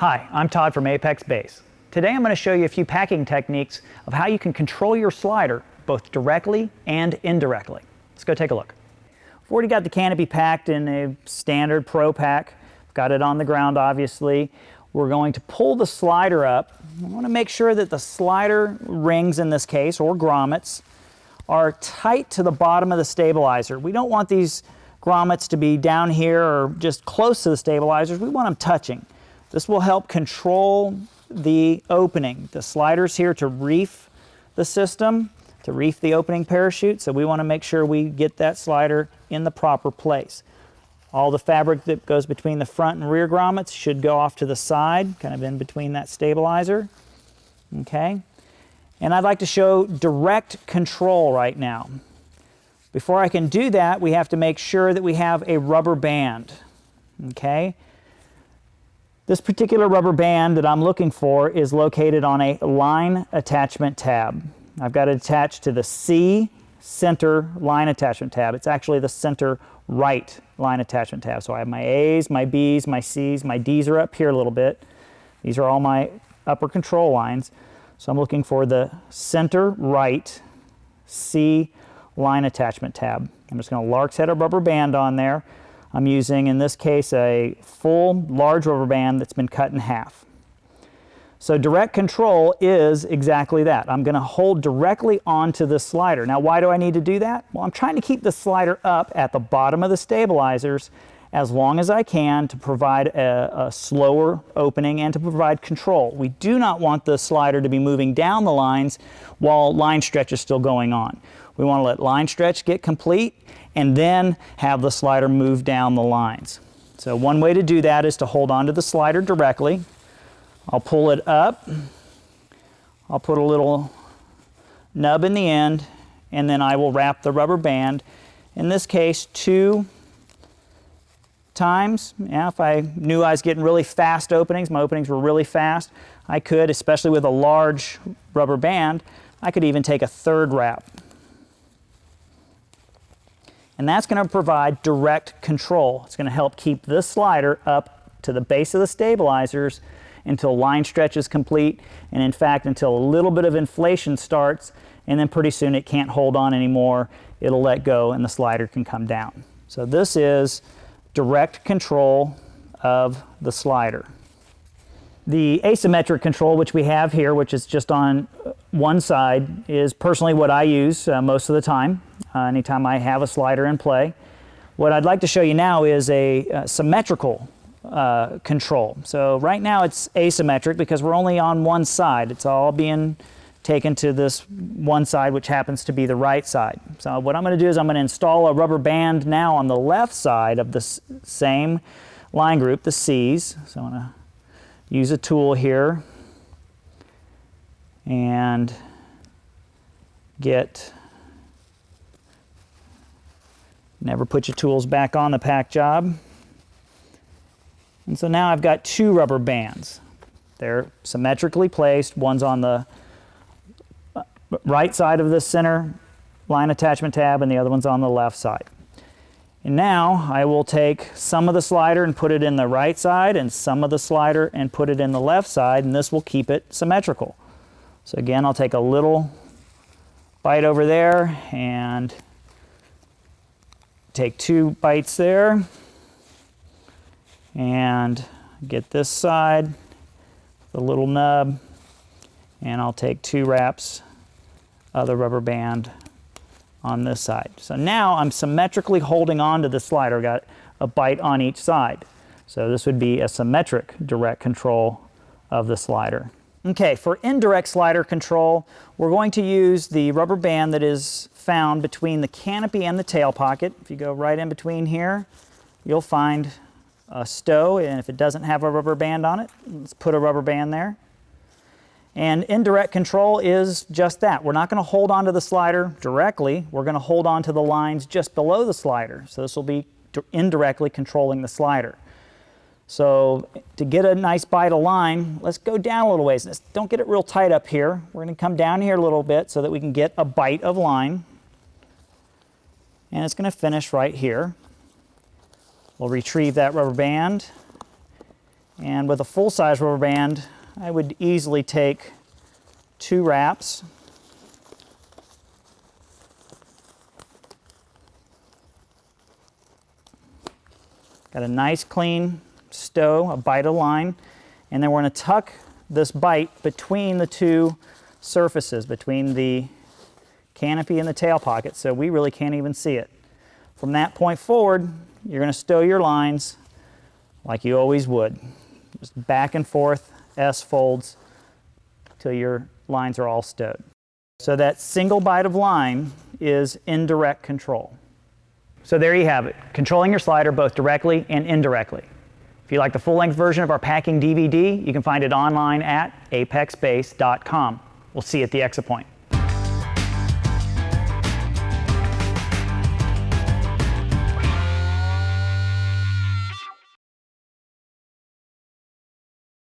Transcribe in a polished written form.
Hi, I'm Todd from Apex Base. Today I'm going to show you a few packing techniques of how you can control your slider both directly and indirectly. Let's go take a look. I've already got the canopy packed in a standard Pro pack. Got it on the ground obviously. We're going to pull the slider up. I want to make sure that the slider rings in this case, or grommets, are tight to the bottom of the stabilizer. We don't want these grommets to be down here or just close to the stabilizers. We want them touching. This will help control the opening. The slider's here to reef the system, to reef the opening parachute, so we want to make sure we get that slider in the proper place. All the fabric that goes between the front and rear grommets should go off to the side, kind of in between that stabilizer. Okay? And I'd like to show direct control right now. Before I can do that, we have to make sure that we have a rubber band. Okay? This particular rubber band that I'm looking for is located on a line attachment tab. I've got it attached to the C center line attachment tab. It's actually the center right line attachment tab. So I have my A's, my B's, my C's, my D's are up here a little bit. These are all my upper control lines. So I'm looking for the center right C line attachment tab. I'm just going to Lark's head a rubber band on there. I'm using, in this case, a full large rubber band that's been cut in half. So direct control is exactly that. I'm going to hold directly onto the slider. Now, why do I need to do that? Well, I'm trying to keep the slider up at the bottom of the stabilizers as long as I can to provide a slower opening and to provide control. We do not want the slider to be moving down the lines while line stretch is still going on. We want to let line stretch get complete and then have the slider move down the lines. So one way to do that is to hold onto the slider directly. I'll pull it up. I'll put a little nub in the end, and then I will wrap the rubber band. In this case, 2 times. Yeah, if I knew I was getting really fast openings, my openings were really fast, I could, especially with a large rubber band, I could even take a 3rd wrap. And that's going to provide direct control. It's going to help keep this slider up to the base of the stabilizers until line stretch is complete, and in fact until a little bit of inflation starts, and then pretty soon it can't hold on anymore. It'll let go and the slider can come down. So this is direct control of the slider. The asymmetric control, which we have here, which is just on one side, is personally what I use most of the time, anytime I have a slider in play. What I'd like to show you now is a symmetrical control. So right now it's asymmetric because we're only on one side. It's all being taken to this one side, which happens to be the right side. So what I'm going to do is I'm going to install a rubber band now on the left side of the same line group, the C's. So I'm going to use a tool here and never put your tools back on the pack job. And so now I've got 2 rubber bands. They're symmetrically placed. One's on the right side of the center line attachment tab and the other one's on the left side. And now I will take some of the slider and put it in the right side and some of the slider and put it in the left side, and this will keep it symmetrical. So again, I'll take a little bite over there and take 2 bites there and get this side, the little nub, and I'll take 2 wraps of the rubber band on this side. So now I'm symmetrically holding on to the slider. I've got a bite on each side. So this would be a symmetric direct control of the slider. Okay, for indirect slider control, we're going to use the rubber band that is found between the canopy and the tail pocket. If you go right in between here, you'll find a stow, and if it doesn't have a rubber band on it, let's put a rubber band there. And indirect control is just that. We're not going to hold onto the slider directly. We're going to hold onto the lines just below the slider. So this will be indirectly controlling the slider. So to get a nice bite of line, let's go down a little ways. Don't get it real tight up here. We're going to come down here a little bit so that we can get a bite of line. And it's going to finish right here. We'll retrieve that rubber band And with a full-size rubber band, I would easily take 2 wraps. Got a nice clean stow, a bite of line, and then we're going to tuck this bite between the 2 surfaces, between the canopy and the tail pocket, so we really can't even see it. From that point forward, you're going to stow your lines like you always would. Just back and forth, S folds, till your lines are all stowed. So that single bite of line is indirect control. So there you have it, controlling your slider both directly and indirectly. If you like the full-length version of our packing DVD, you can find it online at apexbase.com. We'll see you at the exit point.